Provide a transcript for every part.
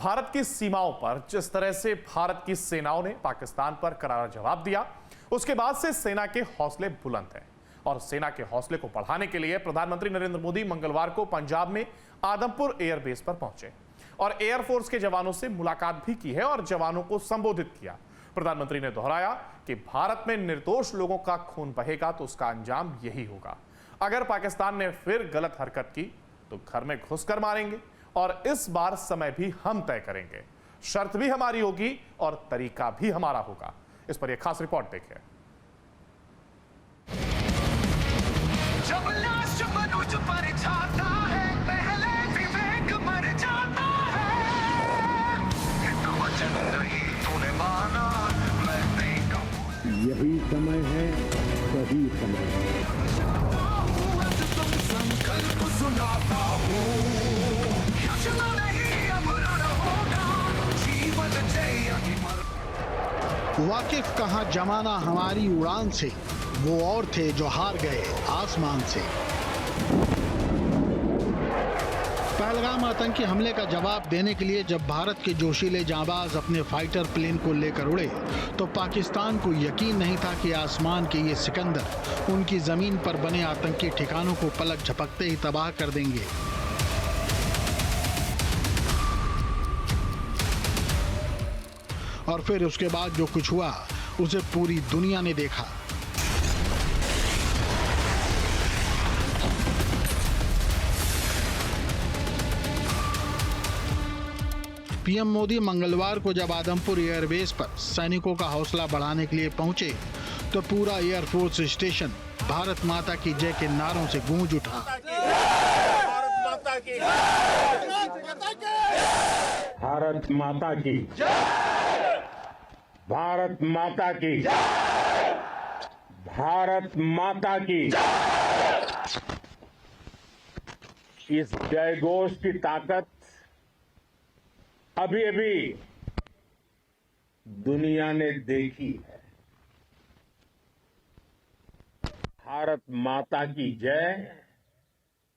भारत की सीमाओं पर जिस तरह से भारत की सेनाओं ने पाकिस्तान पर करारा जवाब दिया, उसके बाद से सेना के हौसले बुलंद हैं। और सेना के हौसले को बढ़ाने के लिए प्रधानमंत्री नरेंद्र मोदी मंगलवार को पंजाब में आदमपुर एयरबेस पर पहुंचे और एयरफोर्स के जवानों से मुलाकात भी की है और जवानों को संबोधित किया। प्रधानमंत्री ने दोहराया कि भारत में निर्दोष लोगों का खून बहेगा तो उसका अंजाम यही होगा। अगर पाकिस्तान ने फिर गलत हरकत की तो घर में घुसकर मारेंगे और इस बार समय भी हम तय करेंगे। शर्त भी हमारी होगी और तरीका भी हमारा होगा। इस पर यह खास रिपोर्ट देखिए। जब लाश मनुज पर जाता है, पहले विवेक मर जाता है। तो वचन नहीं तूने माना, मैं नहीं कहूं। यही समय है, सही समय है। तुम संकल्प सुनाता हूँ, चला नहीं अब लड़ होगा, जीवन जय अमर। वाकिफ कहाँ जमाना हमारी उड़ान से, वो और थे जो हार गए आसमान से। पहलगाम आतंकी हमले का जवाब देने के लिए जब भारत के जोशीले जांबाज अपने फाइटर प्लेन को लेकर उड़े तो पाकिस्तान को यकीन नहीं था कि आसमान के ये सिकंदर उनकी जमीन पर बने आतंकी ठिकानों को पलक झपकते ही तबाह कर देंगे। और फिर उसके बाद जो कुछ हुआ उसे पूरी दुनिया ने देखा। पीएम मोदी मंगलवार को जब आदमपुर एयरबेस पर सैनिकों का हौसला बढ़ाने के लिए पहुंचे तो पूरा एयरफोर्स स्टेशन भारत माता की जय के नारों से गूंज उठा। भारत माता की, भारत माता की, भारत माता की। इस जयघोष की ताकत अभी अभी दुनिया ने देखी है। भारत माता की जय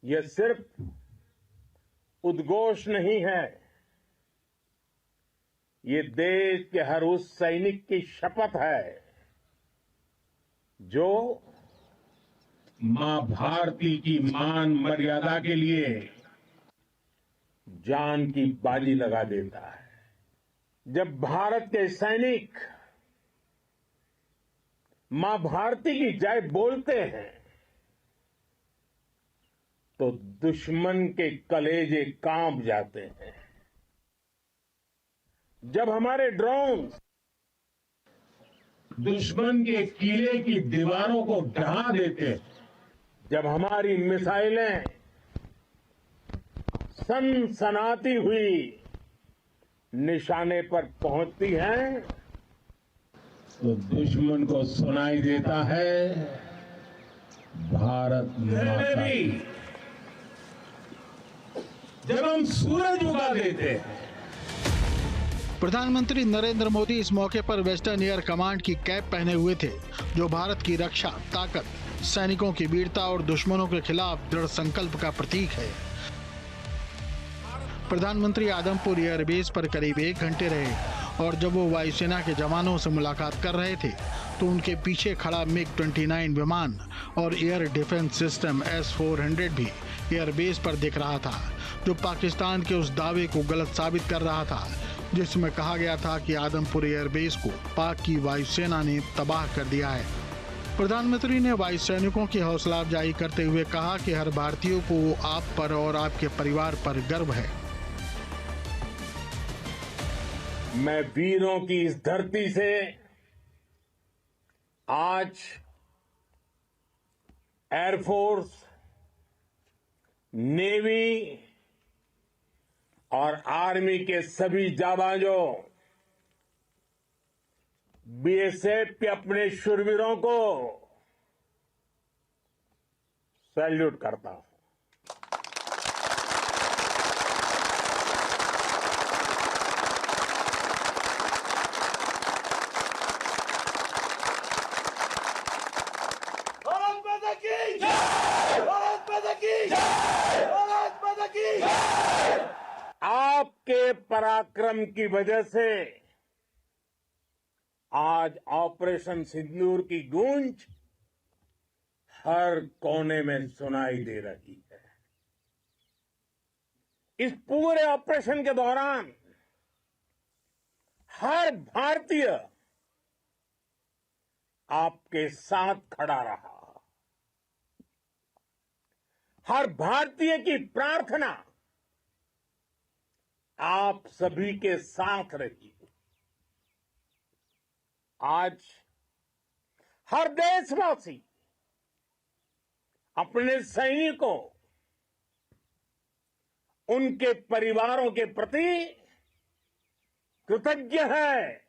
यह सिर्फ उद्घोष नहीं है, ये देश के हर उस सैनिक की शपथ है जो मां भारती की मान मर्यादा के लिए जान की बाजी लगा देता है। जब भारत के सैनिक मां भारती की जय बोलते हैं तो दुश्मन के कलेजे कांप जाते हैं। जब हमारे ड्रोन दुश्मन के किले की दीवारों को ढहा देते हैं, जब हमारी मिसाइलें सनसनाती हुई निशाने पर पहुंचती हैं तो दुश्मन को सुनाई देता है भारत माता की। जब हम सूरज उगा देते हैं। प्रधानमंत्री नरेंद्र मोदी इस मौके पर वेस्टर्न एयर कमांड की कैप पहने हुए थे, जो भारत की रक्षा ताकत, सैनिकों की वीरता और दुश्मनों के खिलाफ दृढ़ संकल्प का प्रतीक है। प्रधानमंत्री आदमपुर एयरबेस पर करीब 1 घंटे रहे और जब वो वायुसेना के जवानों से मुलाकात कर रहे थे तो उनके पीछे खड़ा MiG-29 विमान और एयर डिफेंस सिस्टम S-400 भी एयरबेस पर दिख रहा था, जो पाकिस्तान के उस दावे को गलत साबित कर रहा था जिसमें कहा गया था कि आदमपुर एयरबेस को पाक की वायुसेना ने तबाह कर दिया है। प्रधानमंत्री ने वायु सैनिकों की हौसला अफजाई करते हुए कहा कि हर भारतीय को आप पर और आपके परिवार पर गर्व है। मैं वीरों की इस धरती से आज एयरफोर्स, नेवी और आर्मी के सभी जाबाजों, बीएसएफ के अपने शूरवीरों को सैल्यूट करता हूं। भारत माता की जय! भारत माता की जय! भारत माता की जय! आपके पराक्रम पराक्रम की वजह से आज ऑपरेशन सिंदूर की गूंज हर कोने में सुनाई दे रही है। इस पूरे ऑपरेशन के दौरान हर भारतीय आपके साथ खड़ा रहा। हर भारतीय की प्रार्थना आप सभी के साथ रही। आज हर देशवासी अपने सैनिकों, उनके परिवारों के प्रति कृतज्ञ है,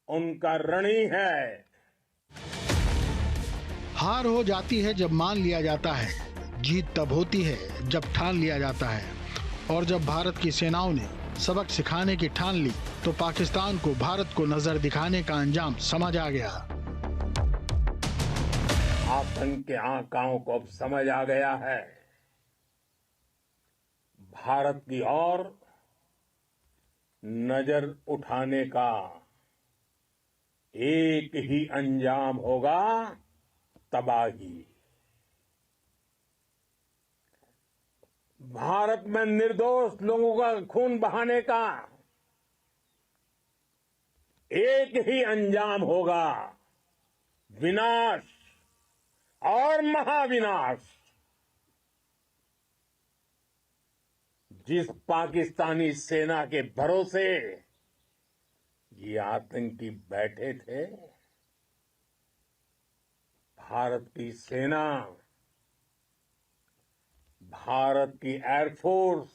उनका ऋणी है। हार हो जाती है जब मान लिया जाता है, जीत तब होती है जब ठान लिया जाता है। और जब भारत की सेनाओं ने सबक सिखाने की ठान ली तो पाकिस्तान को भारत को नजर दिखाने का अंजाम समझ आ गया। आतंक के आकाओं को अब समझ आ गया है। भारत की ओर नजर उठाने का एक ही अंजाम होगा, तबाही। भारत में निर्दोष लोगों का खून बहाने का एक ही अंजाम होगा, विनाश और महाविनाश। जिस पाकिस्तानी सेना के भरोसे ये आतंकी बैठे थे, भारत की सेना, भारत की एयरफोर्स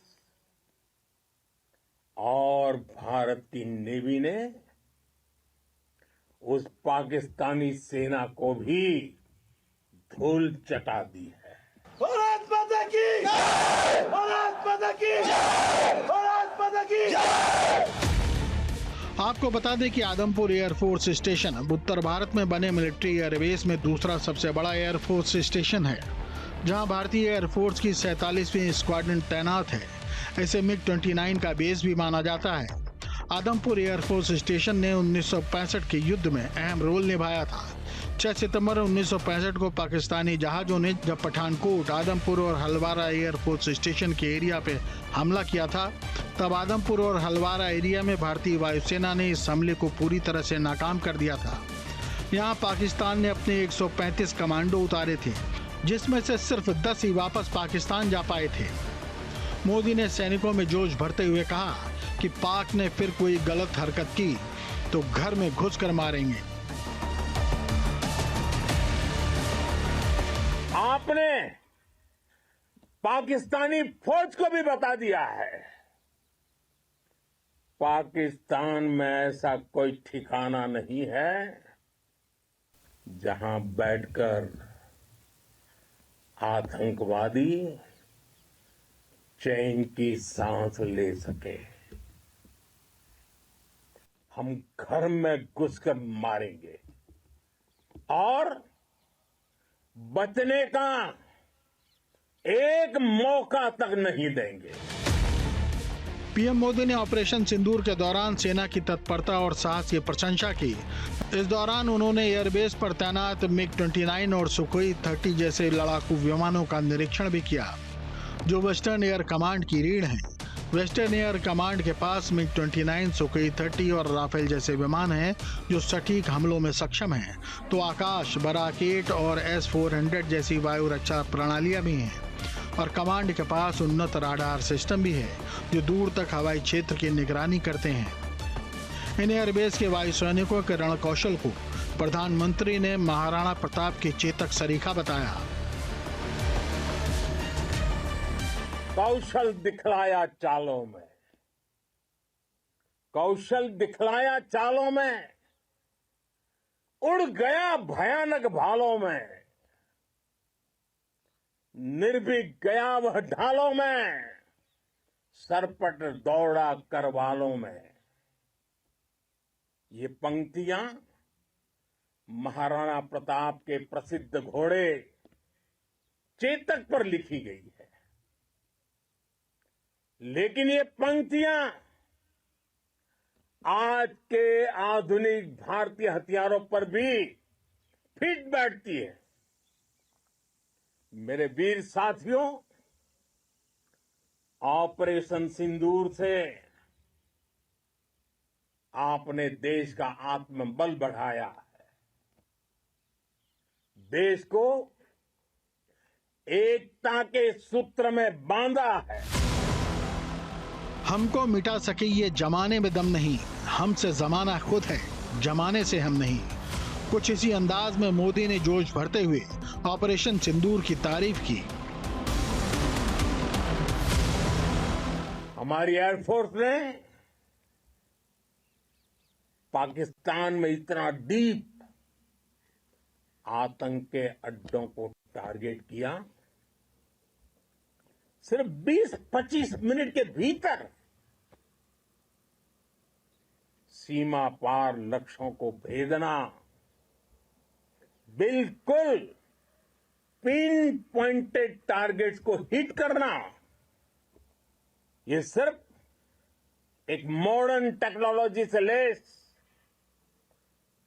और भारत की नेवी ने उस पाकिस्तानी सेना को भी धूल चटा दी है। भारत माता की जय! भारत माता की जय! भारत माता की जय! आपको बता दें कि आदमपुर एयरफोर्स स्टेशन अब उत्तर भारत में बने मिलिट्री एयरबेस में दूसरा सबसे बड़ा एयरफोर्स स्टेशन है, जहां भारतीय एयरफोर्स की 47वीं स्क्वाड्रन तैनात है। इसे MiG-29 का बेस भी माना जाता है। आदमपुर एयरफोर्स स्टेशन ने 1965 के युद्ध में अहम रोल निभाया था। 6 सितंबर 1965 को पाकिस्तानी जहाजों ने जब पठानकोट, आदमपुर और हलवारा एयरफोर्स स्टेशन के एरिया पे हमला किया था, तब आदमपुर और हलवारा एरिया में भारतीय वायुसेना ने इस हमले को पूरी तरह से नाकाम कर दिया था। यहाँ पाकिस्तान ने अपने 135 कमांडो उतारे थे, जिसमें से सिर्फ 10 ही वापस पाकिस्तान जा पाए थे। मोदी ने सैनिकों में जोश भरते हुए कहा कि पाक ने फिर कोई गलत हरकत की तो घर में घुसकर मारेंगे। आपने पाकिस्तानी फौज को भी बता दिया है, पाकिस्तान में ऐसा कोई ठिकाना नहीं है जहां बैठकर आतंकवादी चैन की सांस ले सके। हम घर में घुसकर मारेंगे और बचने का एक मौका तक नहीं देंगे। पीएम मोदी ने ऑपरेशन सिंदूर के दौरान सेना की तत्परता और साहस की प्रशंसा की। इस दौरान उन्होंने एयरबेस पर तैनात MiG-29 और सुखोई 30 जैसे लड़ाकू विमानों का निरीक्षण भी किया, जो वेस्टर्न एयर कमांड की रीढ़ हैं। वेस्टर्न एयर कमांड के पास MiG-29, सुखोई 30 और राफेल जैसे विमान हैं, जो सटीक हमलों में सक्षम हैं। तो आकाश, बराक-8 और S-400 जैसी वायु रक्षा प्रणालियां भी हैं। और कमांड के पास उन्नत राडार सिस्टम भी है, जो दूर तक हवाई क्षेत्र की निगरानी करते हैं। इन एयरबेस के वायु सैनिकों के रण कौशल को प्रधानमंत्री ने महाराणा प्रताप की चेतक सरीखा बताया। कौशल दिखलाया चालों में, कौशल दिखलाया चालों में, उड़ गया भयानक भालों में, निर्भीक गया वह ढालों में, सरपट दौड़ा करवालों में। ये पंक्तियां महाराणा प्रताप के प्रसिद्ध घोड़े चेतक पर लिखी गई है, लेकिन ये पंक्तियां आज के आधुनिक भारतीय हथियारों पर भी फिट बैठती है। मेरे वीर साथियों, ऑपरेशन सिंदूर से आपने देश का आत्मबल बढ़ाया है, देश को एकता के सूत्र में बांधा है। हमको मिटा सके ये जमाने में दम नहीं, हमसे जमाना खुद है, जमाने से हम नहीं। कुछ इसी अंदाज में मोदी ने जोश भरते हुए ऑपरेशन सिंदूर की तारीफ की। हमारी एयरफोर्स ने पाकिस्तान में इतना डीप आतंक के अड्डों को टारगेट किया, सिर्फ 20-25 मिनट के भीतर सीमा पार लक्ष्यों को भेदना, बिल्कुल पिन पॉइंटेड टारगेट्स को हिट करना, ये सिर्फ एक मॉडर्न टेक्नोलॉजी से लेस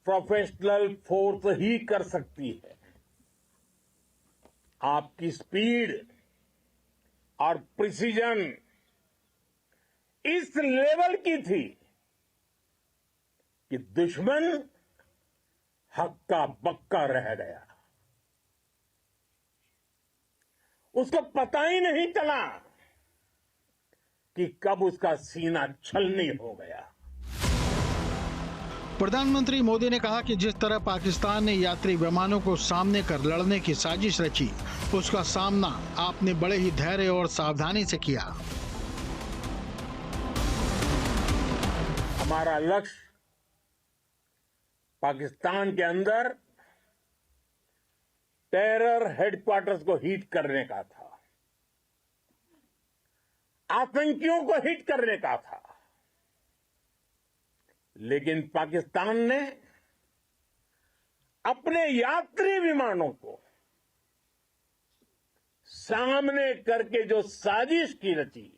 प्रोफेशनल फोर्स ही कर सकती है। आपकी स्पीड और प्रिसीजन इस लेवल की थी कि दुश्मन हक्का बक्का रह गया, उसको पता ही नहीं चला कि कब उसका सीना छलनी हो गया। प्रधानमंत्री मोदी ने कहा कि जिस तरह पाकिस्तान ने यात्री विमानों को सामने कर लड़ने की साजिश रची, उसका सामना आपने बड़े ही धैर्य और सावधानी से किया। हमारा लक्ष्य पाकिस्तान के अंदर टेरर हेडक्वार्टर्स को हिट करने का था, आतंकियों को हिट करने का था, लेकिन पाकिस्तान ने अपने यात्री विमानों को सामने करके जो साजिश की रची,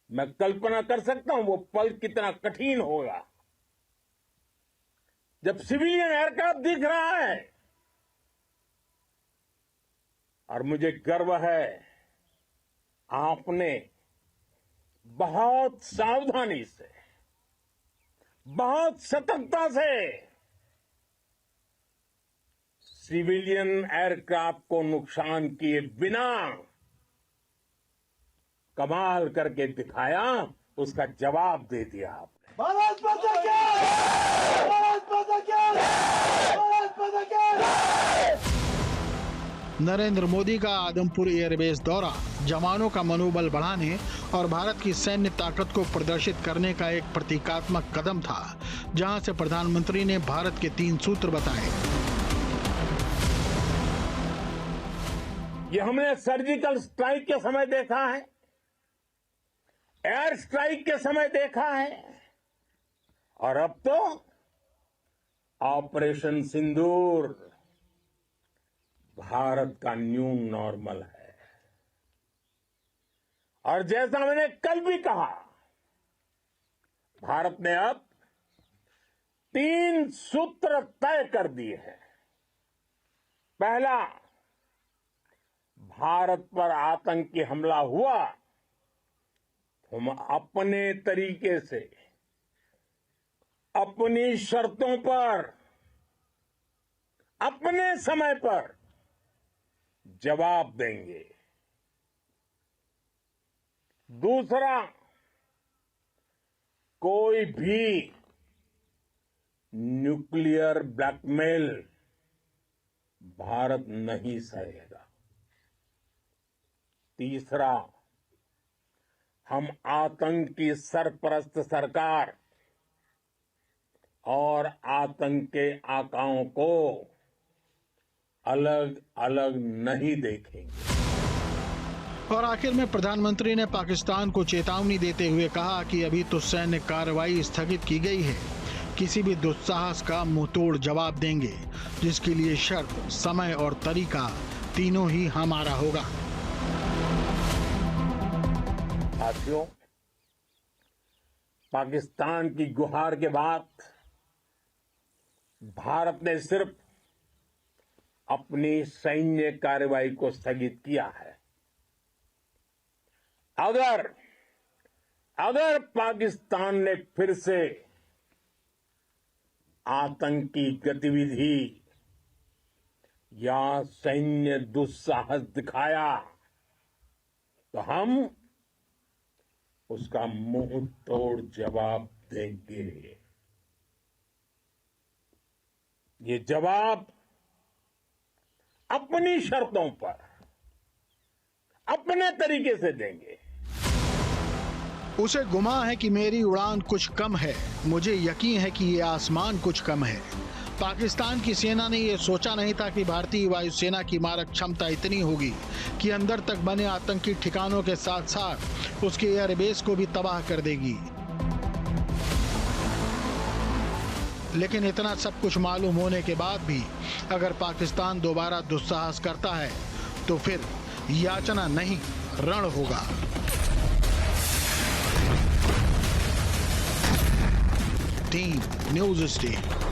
मैं कल्पना कर सकता हूं वो पल कितना कठिन होगा जब सिविलियन एयरक्राफ्ट दिख रहा है। और मुझे गर्व है, आपने बहुत सावधानी से, बहुत सतर्कता से सिविलियन एयरक्राफ्ट को नुकसान किए बिना कमाल करके दिखाया, उसका जवाब दे दिया आपने। भारत माता की जय! भारत माता की जय! भारत माता की जय! नरेंद्र मोदी का आदमपुर एयरबेस दौरा जवानों का मनोबल बढ़ाने और भारत की सैन्य ताकत को प्रदर्शित करने का एक प्रतीकात्मक कदम था, जहां से प्रधानमंत्री ने भारत के 3 सूत्र बताए। ये हमने सर्जिकल स्ट्राइक के समय देखा है, एयर स्ट्राइक के समय देखा है, और अब तो ऑपरेशन सिंदूर भारत का न्यू नॉर्मल है। और जैसा मैंने कल भी कहा, भारत ने अब 3 सूत्र तय कर दिए हैं। पहला, भारत पर आतंकी हमला हुआ, हम अपने तरीके से, अपनी शर्तों पर, अपने समय पर जवाब देंगे। दूसरा, कोई भी न्यूक्लियर ब्लैकमेल भारत नहीं सहेगा। तीसरा, हम आतंक की सरपरस्त सरकार और आतंक के आकाओं को अलग अलग नहीं देखेंगे। और आखिर में प्रधानमंत्री ने पाकिस्तान को चेतावनी देते हुए कहा कि अभी तो सैन्य कार्रवाई स्थगित की गई है, किसी भी दुस्साहस का मुंहतोड़ जवाब देंगे, जिसके लिए शर्त, समय और तरीका तीनों ही हमारा होगा। साथियों, पाकिस्तान की गुहार के बाद भारत ने सिर्फ अपनी सैन्य कार्रवाई को स्थगित किया है। अगर पाकिस्तान ने फिर से आतंकी गतिविधि या सैन्य दुस्साहस दिखाया तो हम उसका मुंह तोड़ जवाब देंगे। ये जवाब अपनी शर्तों पर अपने तरीके से देंगे। उसे गुमान है कि मेरी उड़ान कुछ कम है, मुझे यकीन है कि ये आसमान कुछ कम है। पाकिस्तान की सेना ने यह सोचा नहीं था कि भारतीय वायुसेना की मारक क्षमता इतनी होगी कि अंदर तक बने आतंकी ठिकानों के साथ साथ उसके एयरबेस को भी तबाह कर देगी। लेकिन इतना सब कुछ मालूम होने के बाद भी अगर पाकिस्तान दोबारा दुस्साहस करता है तो फिर याचना नहीं, रण होगा। Team news state.